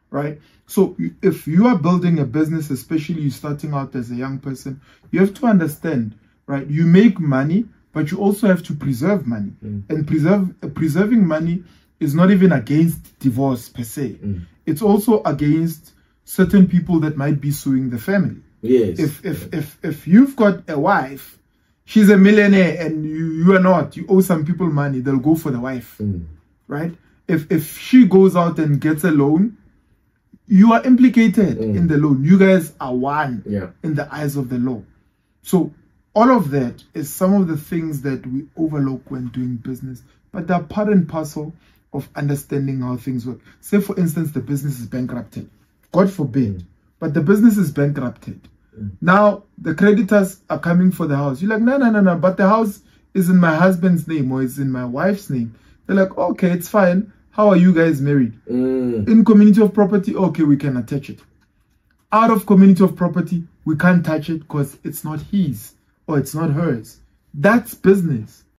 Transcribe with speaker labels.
Speaker 1: right? So if you are building a business, especially you starting out as a young person, you have to understand, right? You make money, but you also have to preserve money. And preserving money is not even against divorce per se. It's also against certain people that might be suing the family.
Speaker 2: Yes.
Speaker 1: If you've got a wife, she's a millionaire and you are not, you owe some people money, they'll go for the wife, right? If she goes out and gets a loan, you are implicated in the loan. You guys are one in the eyes of the law. So all of that is some of the things that we overlook when doing business, but they're part and parcel of understanding how things work. Say, for instance, the business is bankrupted. God forbid, but the business is bankrupted. Now, the creditors are coming for the house. You're like, no, but the house is in my husband's name or it's in my wife's name. They're like, okay, it's fine. How are you guys married? In community of property, okay, we can attach it. Out of community of property, we can't touch it because it's not his or it's not hers. That's business.